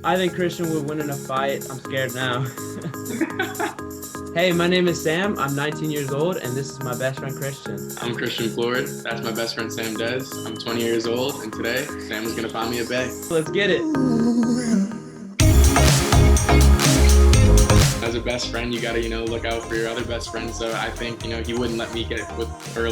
I think Christian would win in a fight. I'm scared now. Hey, my name is Sam. I'm 19 years old, and this is my best friend, Christian. I'm Christian Plourde. That's my best friend, Sam Dezz. I'm 20 years old, and today, Sam is going to find me a bae. Let's get it. As a best friend, you got to, look out for your other best friend. So I think, he wouldn't let me get with, or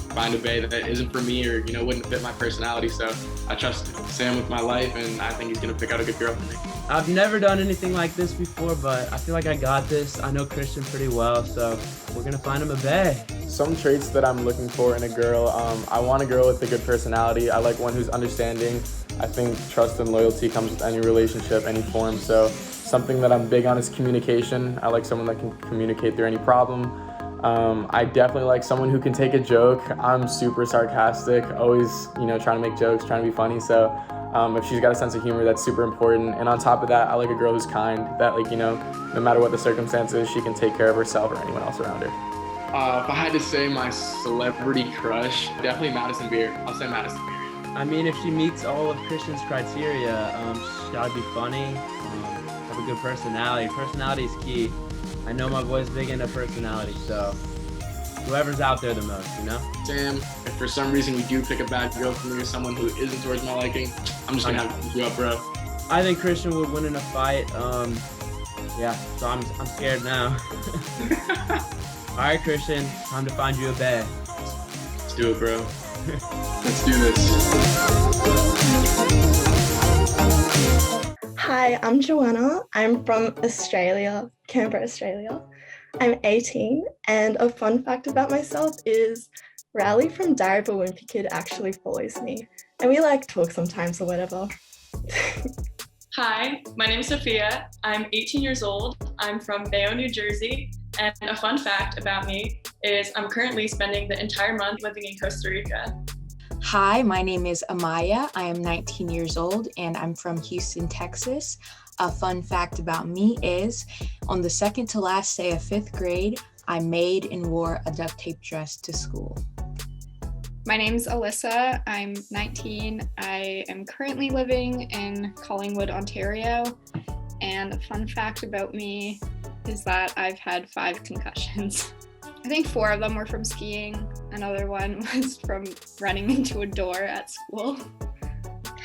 find a bae that isn't for me or, wouldn't fit my personality. So I trust Sam with my life, and I think he's going to pick out a good girl for me. I've never done anything like this before, but I feel like I got this. I know Christian pretty well, so we're gonna find him a bae. Some traits that I'm looking for in a girl, I want a girl with a good personality. I like one who's understanding. I think trust and loyalty comes with any relationship, any form. So something that I'm big on is communication. I like someone that can communicate through any problem. I definitely like someone who can take a joke. I'm super sarcastic, always, trying to make jokes, trying to be funny. So if she's got a sense of humor, that's super important. And on top of that, I like a girl who's kind, that no matter what the circumstances, she can take care of herself or anyone else around her. If I had to say my celebrity crush, definitely Madison Beer. I'll say Madison Beer. I mean, if she meets all of Christian's criteria, she's gotta be funny, have a good personality. Personality is key. I know my boy's big into personality, so whoever's out there the most, Sam, if for some reason you do pick a bad girl for me or someone who isn't towards my liking, I'm just gonna have to pick you up, bro. I think Christian would win in a fight. So I'm scared now. All right, Christian, time to find you a bae. Let's do it, bro. Let's do this. Hi, I'm Joanna. I'm from Australia, Canberra, Australia. I'm 18, and a fun fact about myself is Riley from Diary of a Wimpy Kid actually follows me, and we talk sometimes or whatever. Hi, my name is Sophia. I'm 18 years old. I'm from Bayonne, New Jersey, and a fun fact about me is I'm currently spending the entire month living in Costa Rica. Hi, my name is Amaya. I am 19 years old and I'm from Houston, Texas. A fun fact about me is on the second to last day of 5th grade, I made and wore a duct tape dress to school. My name's Alyssa. I'm 19. I am currently living in Collingwood, Ontario. And a fun fact about me is that I've had 5 concussions. I think 4 of them were from skiing. Another one was from running into a door at school.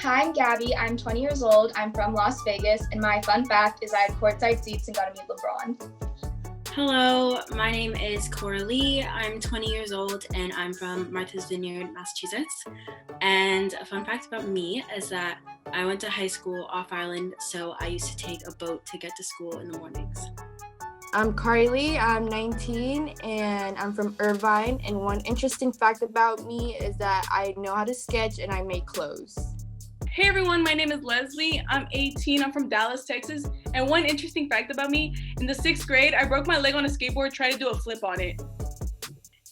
Hi, I'm Gabby. I'm 20 years old. I'm from Las Vegas, and my fun fact is I had courtside seats and got to meet LeBron. Hello, my name is Coralie. I'm 20 years old and I'm from Martha's Vineyard, Massachusetts. And a fun fact about me is that I went to high school off island, so I used to take a boat to get to school in the mornings. I'm Carly, I'm 19 and I'm from Irvine, and one interesting fact about me is that I know how to sketch and I make clothes. Hey everyone, my name is Leslie. I'm 18, I'm from Dallas, Texas, and one interesting fact about me, in the 6th grade, I broke my leg on a skateboard trying to do a flip on it.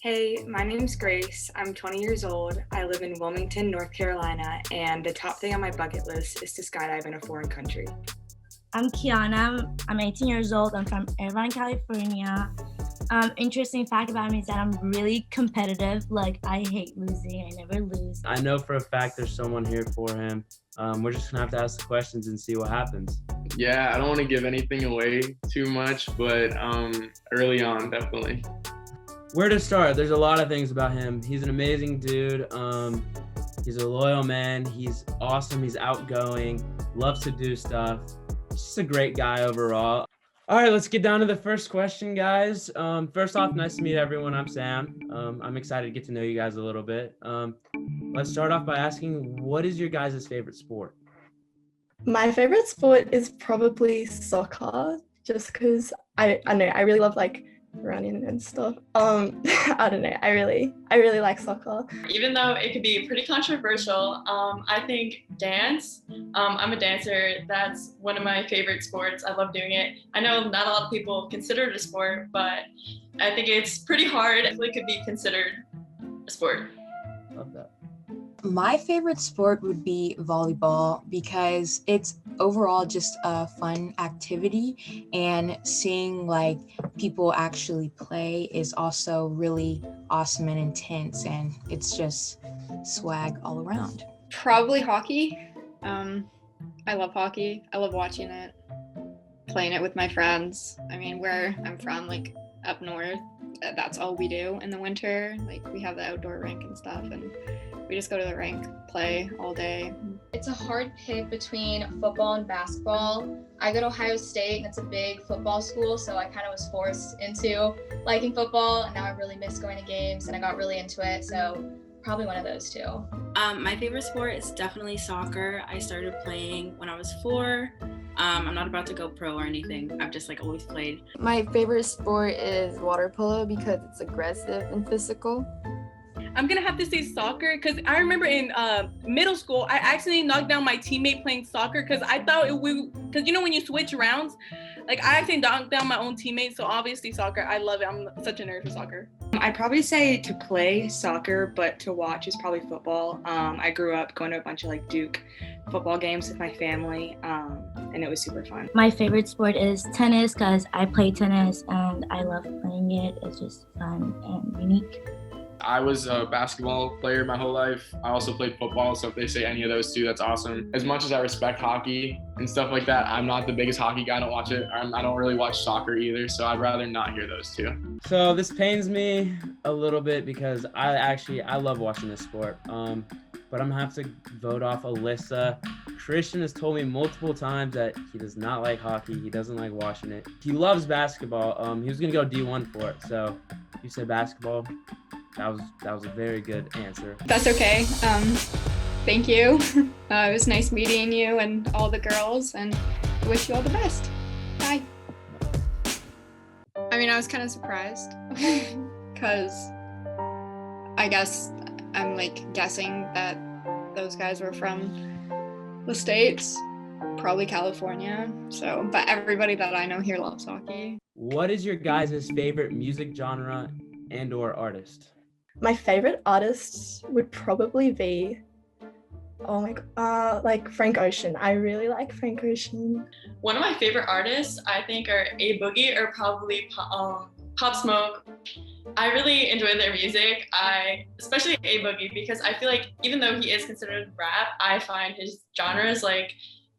Hey, my name's Grace. I'm 20 years old. I live in Wilmington, North Carolina, and the top thing on my bucket list is to skydive in a foreign country. I'm Kiana. I'm 18 years old. I'm from Irvine, California. Interesting fact about me is that I'm really competitive. I hate losing. I never lose. I know for a fact there's someone here for him. We're just gonna have to ask the questions and see what happens. Yeah, I don't want to give anything away too much, but early on, definitely. Where to start? There's a lot of things about him. He's an amazing dude. He's a loyal man. He's awesome. He's outgoing. Loves to do stuff. Just a great guy overall. All right, let's get down to the first question, guys. First off, nice to meet everyone. I'm Sam. I'm excited to get to know you guys a little bit. Let's start off by asking, what is your guys' favorite sport? My favorite sport is probably soccer, just because I don't know, I really love running and stuff. I don't know, I really like soccer. Even though it could be pretty controversial, I think dance. I'm a dancer. That's one of my favorite sports. I love doing it. I know not a lot of people consider it a sport, but I think it's pretty hard. It could be considered a sport. Love that. My favorite sport would be volleyball because it's overall just a fun activity, and seeing people actually play is also really awesome and intense, and it's just swag all around. Probably hockey. I love hockey. I love watching it, playing it with my friends. I mean, where I'm from, like up north, that's all we do in the winter. Like we have the outdoor rink and stuff, and we just go to the rink, play all day. It's a hard pick between football and basketball. I go to Ohio State, and it's a big football school, so I kind of was forced into liking football, and now I really miss going to games, and I got really into it, so probably one of those two. My favorite sport is definitely soccer. I started playing when I was 4. I'm not about to go pro or anything. I've just like always played. My favorite sport is water polo because it's aggressive and physical. I'm gonna have to say soccer because I remember in middle school I accidentally knocked down my teammate playing soccer because I thought because you know when you switch rounds, like I accidentally knocked down my own teammate. So obviously soccer, I love it. I'm such a nerd for soccer. I'd probably say to play soccer, but to watch is probably football. I grew up going to a bunch of like Duke football games with my family, and it was super fun. My favorite sport is tennis because I play tennis and I love playing it. It's just fun and unique. I was a basketball player my whole life. I also played football, so if they say any of those two, that's awesome. As much as I respect hockey and stuff like that, I'm not the biggest hockey guy. I don't watch it. I don't really watch soccer either, so I'd rather not hear those two. So this pains me a little bit because I love watching this sport. But I'm gonna have to vote off Alyssa. Christian has told me multiple times that he does not like hockey. He doesn't like watching it. He loves basketball. He was gonna go D1 for it. So you said basketball. That was a very good answer. That's okay. Thank you. It was nice meeting you and all the girls, and I wish you all the best. Bye. I mean, I was kind of surprised because I guess I'm like guessing that those guys were from the States, probably California. So, but everybody that I know here loves hockey. What is your guys' favorite music genre and/or artist? My favorite artists would probably be, like Frank Ocean. I really like Frank Ocean. One of my favorite artists, I think, are A Boogie or probably Pop Smoke. I really enjoy their music. Especially A Boogie, because I feel like even though he is considered rap, I find his genres like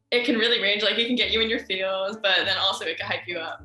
it can really range. Like it can get you in your feels, but then also it can hype you up.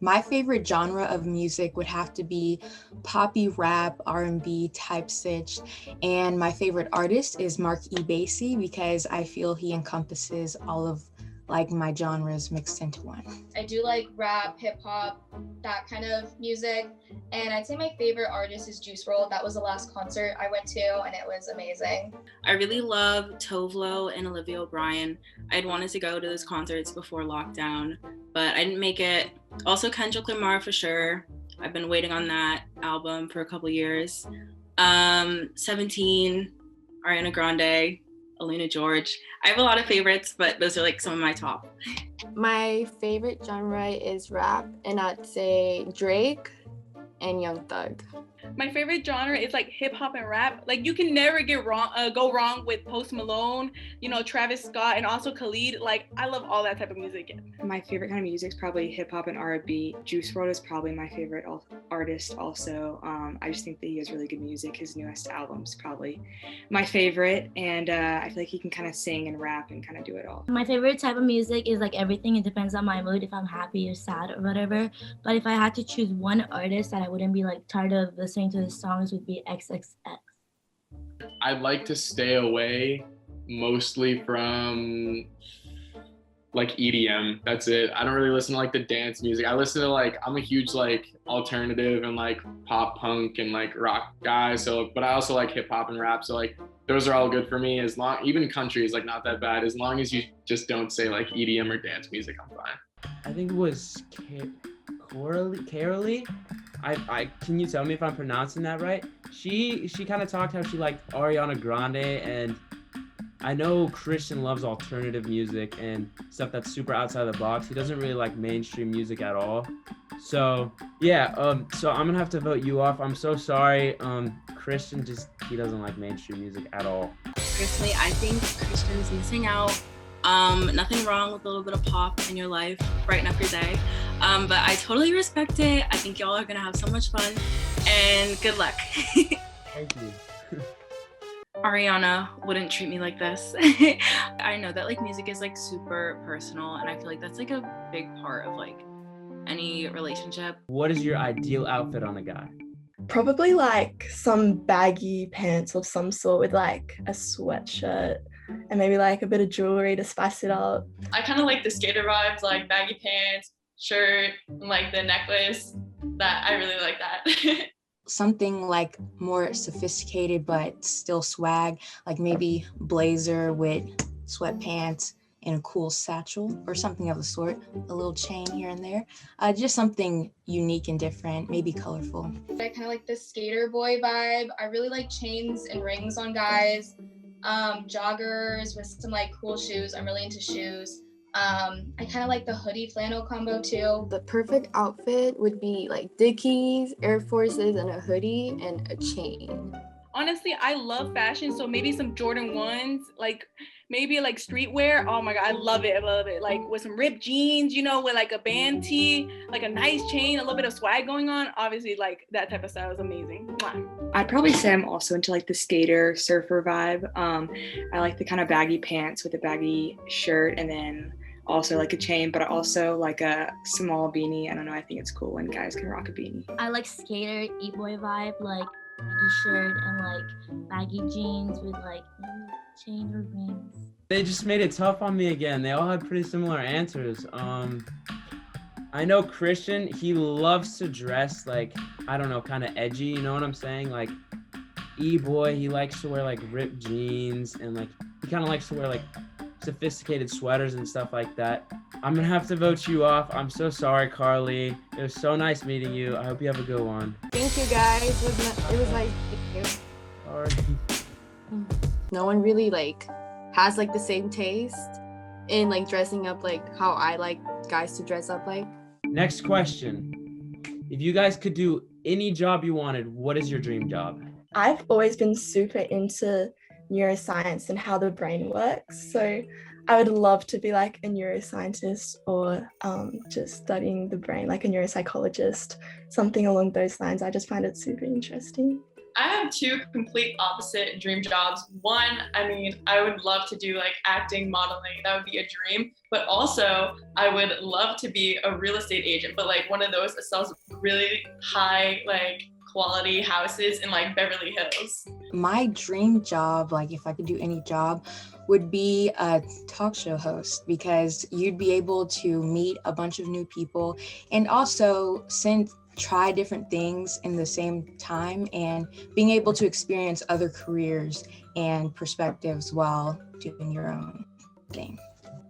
My favorite genre of music would have to be poppy rap, R&B type stitch, and my favorite artist is Mark E. Bestie because I feel he encompasses all of like my genres mixed into one. I do like rap, hip hop, that kind of music, and I'd say my favorite artist is Juice WRLD. That was the last concert I went to, and it was amazing. I really love Tovlo and Olivia O'Brien. I'd wanted to go to those concerts before lockdown, but I didn't make it. Also Kendrick Lamar for sure. I've been waiting on that album for a couple years. 17, Ariana Grande, Aluna George. I have a lot of favorites, but those are like some of my top. My favorite genre is rap, and I'd say Drake and Young Thug. My favorite genre is like hip hop and rap. Like you can never go wrong with Post Malone, you know, Travis Scott, and also Khalid. Like I love all that type of music. My favorite kind of music is probably hip hop and R&B. Juice WRLD is probably my favorite artist also. I just think that he has really good music. His newest album's probably my favorite, and I feel like he can kind of sing and rap and kind of do it all. My favorite type of music is like everything. It depends on my mood, if I'm happy or sad or whatever. But if I had to choose one artist that I wouldn't be like tired of listening to his songs, would be XXX. I like to stay away mostly from like EDM. That's it. I don't really listen to like the dance music. I listen to like, I'm a huge like alternative and like pop punk and like rock guy. So, but I also like hip hop and rap. So like those are all good for me. As long, even country is like not that bad. As long as you just don't say like EDM or dance music, I'm fine. I think it was Carolee. Can you tell me if I'm pronouncing that right? She kind of talked how she liked Ariana Grande, and I know Christian loves alternative music and stuff that's super outside the box. He doesn't really like mainstream music at all. So yeah, so I'm gonna have to vote you off. I'm so sorry. Christian he doesn't like mainstream music at all. Personally, I think Christian's missing out. Nothing wrong with a little bit of pop in your life, brighten up your day. But I totally respect it. I think y'all are gonna have so much fun, and good luck. Thank you. Ariana wouldn't treat me like this. I know that like music is like super personal, and I feel like that's like a big part of like any relationship. What is your ideal outfit on a guy? Probably like some baggy pants of some sort with like a sweatshirt and maybe like a bit of jewelry to spice it up. I kind of like the skater vibes, like baggy pants, shirt, and like the necklace. That I really like that. Something like more sophisticated but still swag, like maybe blazer with sweatpants and a cool satchel or something of the sort, a little chain here and there. Just something unique and different, maybe colorful. I kind of like the skater boy vibe. I really like chains and rings on guys. Joggers with some like cool shoes. I'm really into shoes. I kind of like the hoodie flannel combo too. The perfect outfit would be like Dickies, Air Forces, and a hoodie and a chain. Honestly, I love fashion, so maybe some Jordan 1s, like maybe like streetwear. Oh my God, I love it. I love it. Like with some ripped jeans, you know, with like a band tee, like a nice chain, a little bit of swag going on. Obviously, like that type of style is amazing. Mwah. I'd probably say I'm also into like the skater surfer vibe. I like the kind of baggy pants with a baggy shirt and then also like a chain, but I also like a small beanie. I don't know, I think it's cool when guys can rock a beanie. I like skater, e-boy vibe, like baggy shirt and like baggy jeans with like chain or rings. They just made it tough on me again. They all had pretty similar answers. I know Christian, he loves to dress like, I don't know, kind of edgy, you know what I'm saying? Like e-boy, he likes to wear like ripped jeans and like, he kind of likes to wear like sophisticated sweaters and stuff like that. I'm gonna have to vote you off. I'm so sorry, Carly. It was so nice meeting you. I hope you have a good one. Thank you guys. It was nice meeting you. Sorry. No one really like has like the same taste in like dressing up like how I like guys to dress up like. Next question. If you guys could do any job you wanted, what is your dream job? I've always been super into neuroscience and how the brain works. So I would love to be like a neuroscientist or just studying the brain, like a neuropsychologist, something along those lines. I just find it super interesting. I have two complete opposite dream jobs. One, I mean, I would love to do like acting, modeling. That would be a dream. But also, I would love to be a real estate agent, but like one of those that sells really high, like quality houses in like Beverly Hills. My dream job, like if I could do any job, would be a talk show host, because you'd be able to meet a bunch of new people and also try different things in the same time and being able to experience other careers and perspectives while doing your own thing.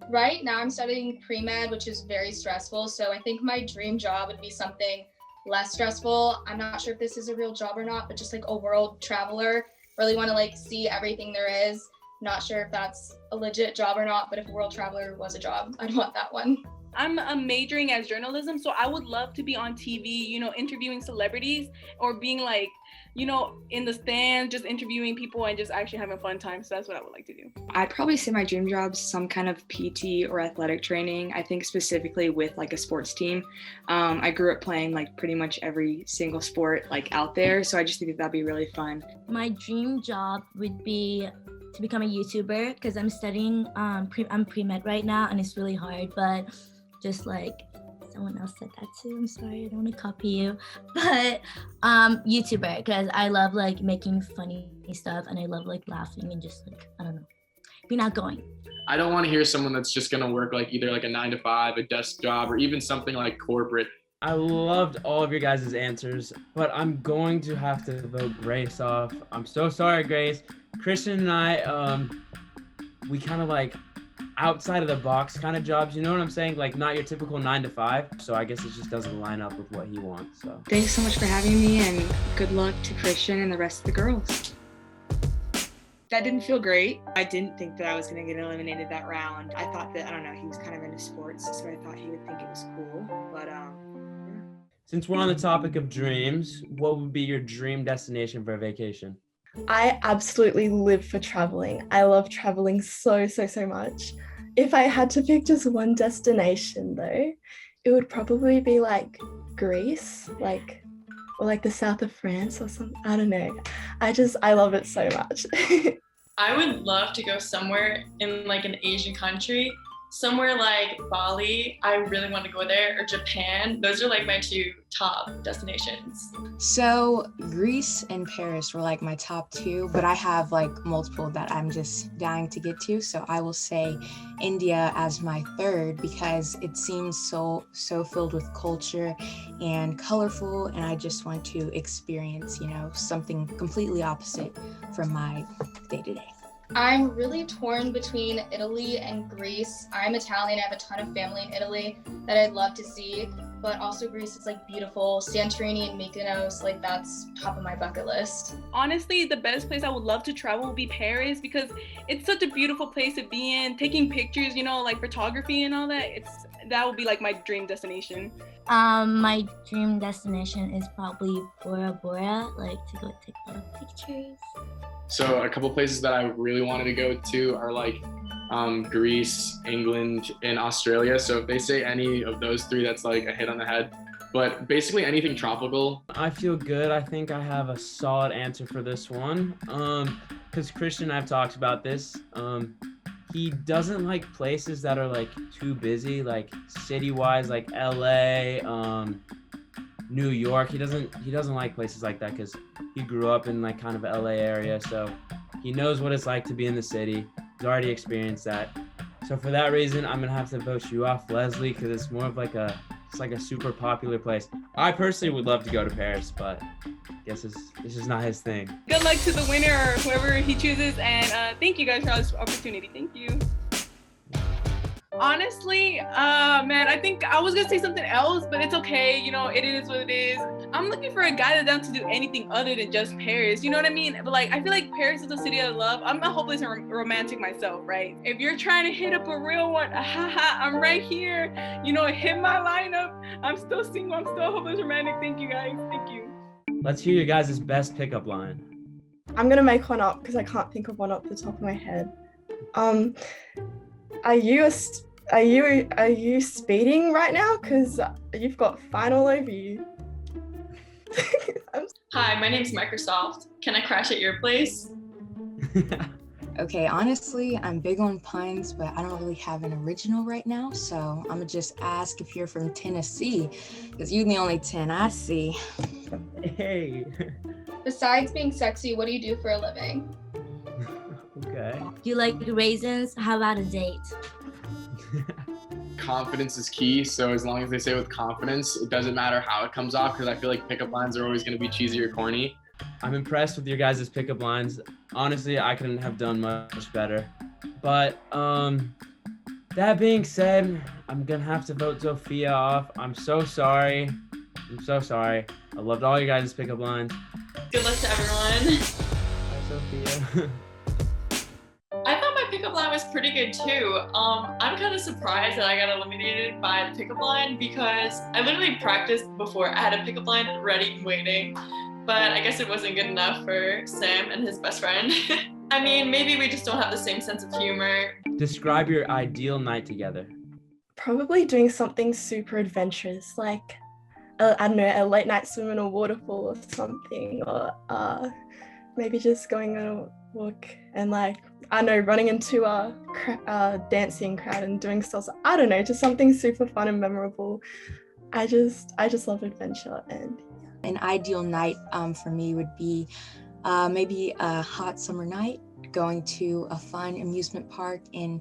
Right now I'm studying pre-med, which is very stressful. So I think my dream job would be something less stressful. I'm not sure if this is a real job or not, but just like a world traveler. Really want to like see everything there is. Not sure if that's a legit job or not, but if a world traveler was a job, I'd want that one. I'm majoring as journalism, so I would love to be on TV, you know, interviewing celebrities or being like, you know, in the stands, just interviewing people and just actually having a fun time. So that's what I would like to do. I'd probably say my dream job's some kind of PT or athletic training. I think specifically with like a sports team. I grew up playing like pretty much every single sport like out there. So I just think that'd be really fun. My dream job would be to become a YouTuber, because I'm studying, I'm pre-med right now and it's really hard, but just like someone else said that too. I'm sorry, I don't want to copy you, but YouTuber, because I love like making funny stuff and I love like laughing and just like, I don't know, being outgoing. I don't want to hear someone that's just going to work like either like a 9-to-5, a desk job, or even something like corporate. I loved all of your guys' answers, but I'm going to have to vote Grace off. I'm so sorry, Grace. Christian and I, we kind of like outside of the box kind of jobs, you know what I'm saying? Like not your typical 9-to-5. So I guess it just doesn't line up with what he wants. So thanks so much for having me, and good luck to Christian and the rest of the girls. That didn't feel great. I didn't think that I was going to get eliminated that round. I thought that, I don't know, he was kind of into sports, so I thought he would think it was cool. But yeah. Since we're on the topic of dreams, what would be your dream destination for a vacation? I absolutely live for traveling. I love traveling so much. If I had to pick just one destination though, it would probably be like Greece. Like or like the south of France or something. I don't know. I love it so much. I would love to go somewhere in like an Asian country, somewhere like Bali. I really want to go there, or Japan. Those are like my two top destinations. So Greece and Paris were like my top two, but I have like multiple that I'm just dying to get to. So I will say India as my third because it seems so filled with culture and colorful, and I just want to experience, something completely opposite from my day-to-day. I'm really torn between Italy and Greece. I'm Italian. I have a ton of family in Italy that I'd love to see, but also Greece is like beautiful. Santorini and Mykonos, like that's top of my bucket list. Honestly, the best place I would love to travel would be Paris because it's such a beautiful place to be in. Taking pictures, like photography and all that, that would be like my dream destination. My dream destination is probably Bora Bora, like to go take a lot of pictures. So a couple places that I really wanted to go to are like Greece, England, and Australia. So if they say any of those three, that's like a hit on the head. But basically anything tropical. I feel good. I think I have a solid answer for this one. Because Christian and I've talked about this. He doesn't like places that are like too busy, like city-wise, like LA, New York. He doesn't like places like that because he grew up in like kind of LA area, so he knows what it's like to be in the city. He's already experienced that. So for that reason, I'm gonna have to vote you off, Leslie, because it's more of like it's like a super popular place. I personally would love to go to Paris, but I guess this is not his thing. Good luck to the winner or whoever he chooses, and thank you guys for this opportunity. Thank you. Honestly, man, I think I was gonna say something else, but it's okay. It is what it is. I'm looking for a guy that's down to do anything other than just Paris. You know what I mean? But like, I feel like Paris is a city I love. I'm a hopeless romantic myself, right? If you're trying to hit up a real one, I'm right here. Hit my lineup. I'm still single. I'm still a hopeless romantic. Thank you guys. Thank you. Let's hear your guys' best pickup line. I'm gonna make one up because I can't think of one off the top of my head. Are you speeding right now? Because you've got fine all over you. Hi, my name's Microsoft. Can I crash at your place? Okay, honestly, I'm big on puns, but I don't really have an original right now, so I'm gonna just ask if you're from Tennessee, because you're the only 10 I see. Hey. Besides being sexy, what do you do for a living? Okay. Do you like raisins? How about a date? Confidence is key, so as long as they say it with confidence, it doesn't matter how it comes off, because I feel like pickup lines are always going to be cheesy or corny. I'm impressed with your guys' pickup lines. Honestly, I couldn't have done much better. But that being said, I'm gonna have to vote Sophia off. I'm so sorry. I loved all you guys' pickup lines. Good luck to everyone. Bye, Sophia. I thought my pickup line was pretty good too. I'm kind of surprised that I got eliminated by the pickup line because I literally practiced before. I had a pickup line ready and waiting, but I guess it wasn't good enough for Sam and his best friend. I mean, maybe we just don't have the same sense of humor. Describe your ideal night together. Probably doing something super adventurous, like I don't know, a late night swim in a waterfall or something, or maybe just going on a walk and like, I don't know, running into a dancing crowd and doing stuff. I don't know, just something super fun and memorable. I just love adventure. And an ideal night for me would be maybe a hot summer night, going to a fun amusement park and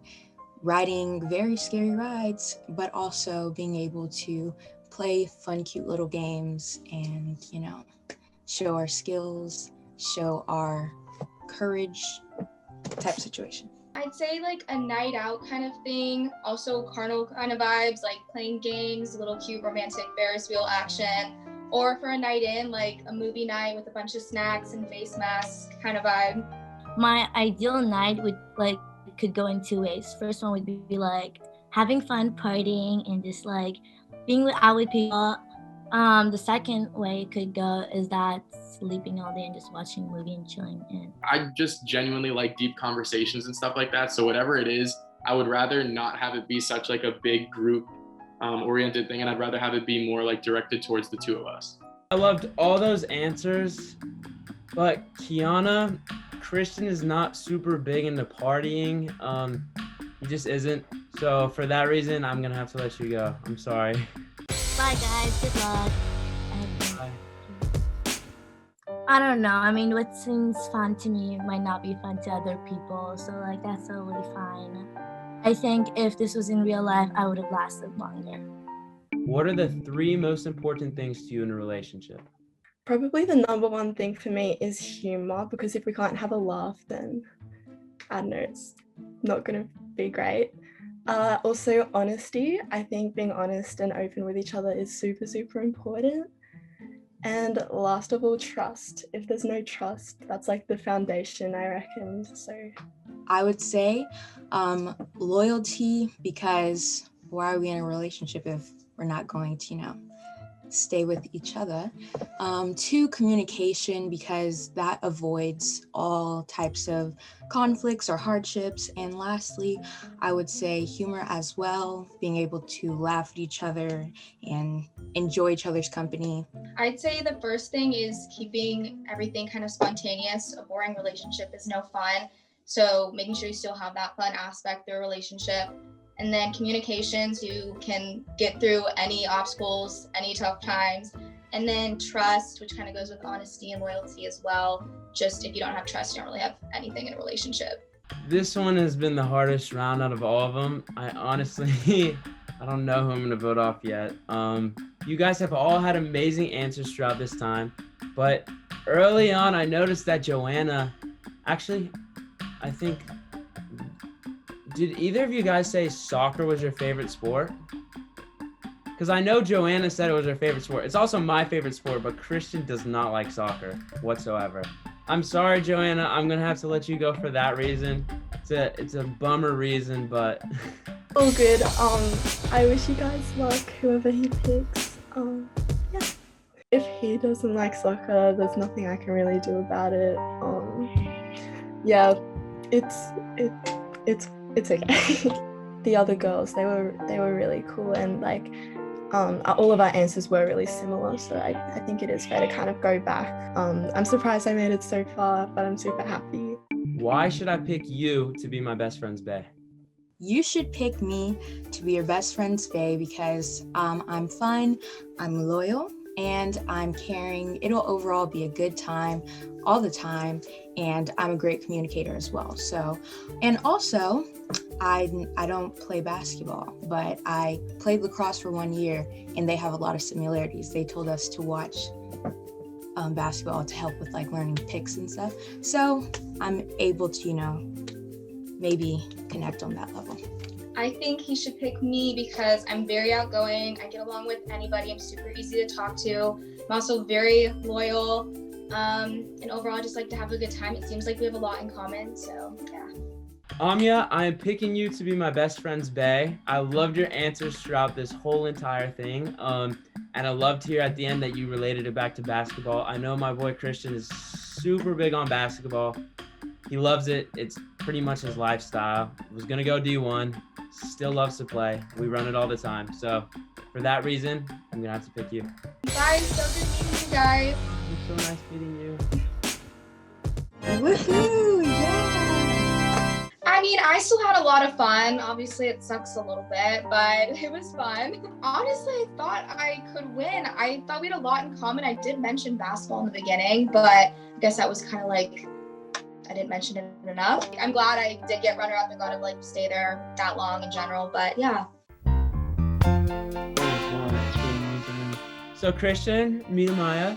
riding very scary rides, but also being able to play fun, cute little games and, show our skills, show our courage type situation. I'd say like a night out kind of thing, also carnival kind of vibes, like playing games, a little cute romantic Ferris wheel action, or for a night in, like a movie night with a bunch of snacks and face masks kind of vibe. My ideal night could go in two ways. First one would be like having fun partying and just like being out with people. The second way it could go is that sleeping all day and just watching a movie and chilling in. I just genuinely like deep conversations and stuff like that. So whatever it is, I would rather not have it be such like a big group oriented thing, and I'd rather have it be more like directed towards the two of us. I loved all those answers, but Kiana, Christian is not super big into partying. He just isn't. So for that reason, I'm gonna have to let you go. I'm sorry. Bye guys, good luck. Bye. I don't know. I mean, what seems fun to me might not be fun to other people. So like that's totally fine. I think if this was in real life, I would have lasted longer. What are the 3 most important things to you in a relationship? Probably the number one thing for me is humor, because if we can't have a laugh, then I don't know, it's not going to be great. Also, honesty. I think being honest and open with each other is super, super important. And last of all, trust. If there's no trust, that's like the foundation, I reckon. So I would say loyalty, because why are we in a relationship if we're not going to, stay with each other? 2, communication, because that avoids all types of conflicts or hardships. And lastly, I would say humor as well, being able to laugh at each other and enjoy each other's company. I'd say the first thing is keeping everything kind of spontaneous. A boring relationship is no fun. So making sure you still have that fun aspect of the relationship. And then communication, so you can get through any obstacles, any tough times. And then trust, which kind of goes with honesty and loyalty as well. Just if you don't have trust, you don't really have anything in a relationship. This one has been the hardest round out of all of them. I honestly, I don't know who I'm gonna vote off yet. You guys have all had amazing answers throughout this time, but early on I noticed that Joanna, actually, I think, did either of you guys say soccer was your favorite sport? Because I know Joanna said it was her favorite sport. It's also my favorite sport, but Christian does not like soccer whatsoever. I'm sorry, Joanna. I'm gonna have to let you go for that reason. It's a bummer reason, but all good. I wish you guys luck, whoever he picks. Yeah. If he doesn't like soccer, there's nothing I can really do about it. Yeah, it's okay. The other girls, they were really cool, and like all of our answers were really similar, so I think it is fair to kind of go back. I'm surprised I made it so far, but I'm super happy. Why should I pick you to be my best friend's bae? You should pick me to be your best friend's bae because I'm fun, I'm loyal, and I'm caring. It'll overall be a good time all the time, and I'm a great communicator as well. So, and also, I don't play basketball, but I played lacrosse for 1 year, and they have a lot of similarities. They told us to watch basketball to help with like learning picks and stuff. So I'm able to, maybe connect on that level. I think he should pick me because I'm very outgoing. I get along with anybody. I'm super easy to talk to. I'm also very loyal. And overall, I just like to have a good time. It seems like we have a lot in common, so yeah. Amya, I am picking you to be my best friend's bae. I loved your answers throughout this whole entire thing. And I loved to hear at the end that you related it back to basketball. I know my boy Christian is super big on basketball. He loves it. It's pretty much his lifestyle. Was gonna go D1, still loves to play. We run it all the time. So for that reason, I'm gonna have to pick you. Guys, so good meeting you guys. It's so nice meeting you. Woohoo! Yeah! I mean, I still had a lot of fun. Obviously, it sucks a little bit, but it was fun. Honestly, I thought I could win. I thought we had a lot in common. I did mention basketball in the beginning, but I guess that was kind of like, I didn't mention it enough. I'm glad I did get runner-up and got to like stay there that long in general, but yeah. So Christian, me and Maya,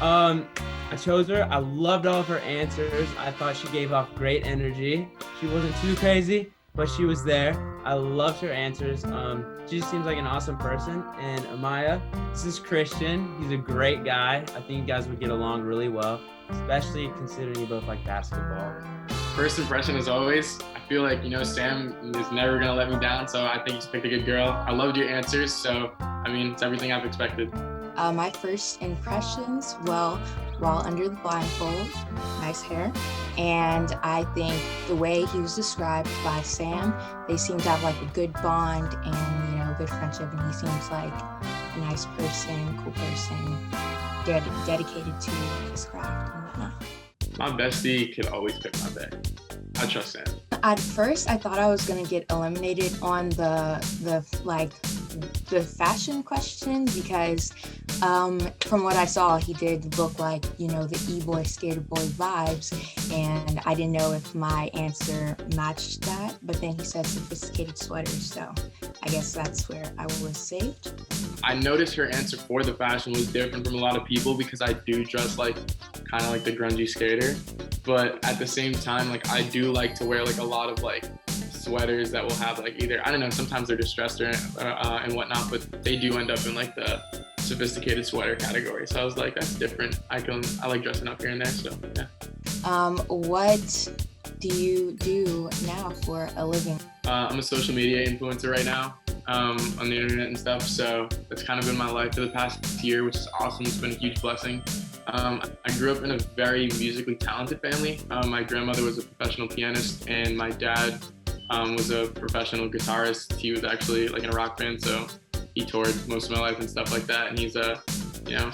I chose her. I loved all of her answers. I thought she gave off great energy. She wasn't too crazy, but she was there. I loved her answers. She just seems like an awesome person. And Amaya, this is Christian. He's a great guy. I think you guys would get along really well, especially considering you both like basketball. First impression, as always, I feel like, Sam is never going to let me down, so I think he's picked a good girl. I loved your answers, so, it's everything I've expected. My first impressions, well, while under the blindfold, nice hair, and I think the way he was described by Sam, they seem to have like a good bond and, a good friendship, and he seems like a nice person, cool person, dedicated to his craft and whatnot. My bestie could always pick my bae. I trust Sam. At first, I thought I was gonna get eliminated on the fashion questions because from what I saw, he did look like, you know, the e-boy, skater boy vibes, and I didn't know if my answer matched that, but then he said sophisticated sweaters, so I guess that's where I was saved. I noticed her answer for the fashion was different from a lot of people because I do dress like kind of like the grungy skater, but at the same time, like I do like to wear like a lot of like sweaters that will have like either, I don't know, sometimes they're distressed or and whatnot, but they do end up in like the sophisticated sweater category. So I was like, that's different. I like dressing up here and there, so yeah. What do you do now for a living? I'm a social media influencer right now on the internet and stuff, so that's kind of been my life for the past year, which is awesome. It's been a huge blessing. I grew up in a very musically talented family. My grandmother was a professional pianist and my dad was a professional guitarist. He was actually like in a rock band, so he toured most of my life and stuff like that, and he's you know,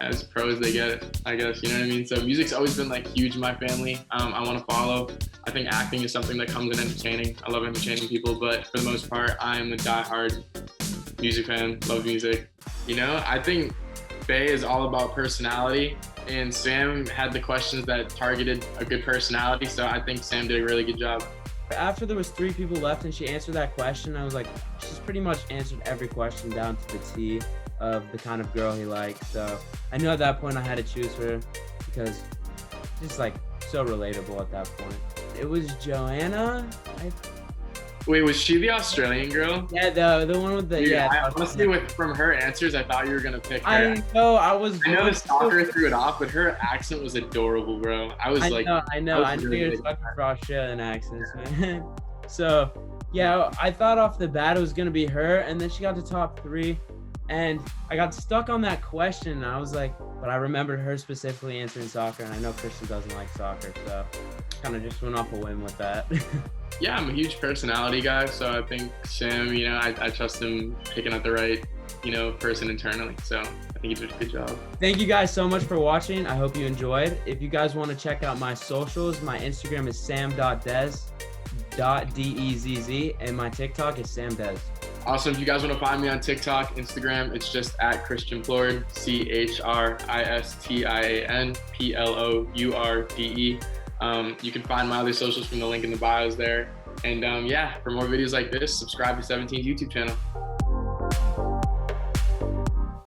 as pro as they get, I guess, you know what I mean? So music's always been like huge in my family. I want to follow. I think acting is something that comes in entertaining. I love entertaining people, but for the most part, I'm a diehard music fan, love music. You know, I think Bae is all about personality, and Sam had the questions that targeted a good personality, so I think Sam did a really good job. After there was 3 people left and she answered that question, I was like, she's pretty much answered every question down to the T of the kind of girl he likes. So I knew at that point I had to choose her because she's like so relatable at that point. It was Joanna. Wait, was she the Australian girl? Yeah, the one with the Dude, I honestly, from her answers, I thought you were gonna pick her. I know, I know the stalker threw it off, but her accent was adorable, bro. I know. I knew you were talking for Australian accents, man. So, yeah, I thought off the bat it was gonna be her, and then she got to top 3, and I got stuck on that question, and I was like, but I remembered her specifically answering soccer, and I know Christian doesn't like soccer, so kind of just went off a whim with that. Yeah, I'm a huge personality guy, so I think Sam, you know, I trust him picking out the right, you know, person internally. So I think he did a good job. Thank you guys so much for watching. I hope you enjoyed. If you guys want to check out my socials, my Instagram is sam.dezz, and my TikTok is samdezz. Awesome. If you guys want to find me on TikTok, Instagram, it's just at Christian Plourde, ChristianPlourde. You can find my other socials from the link in the bios there. And yeah, for more videos like this, subscribe to 17's YouTube channel.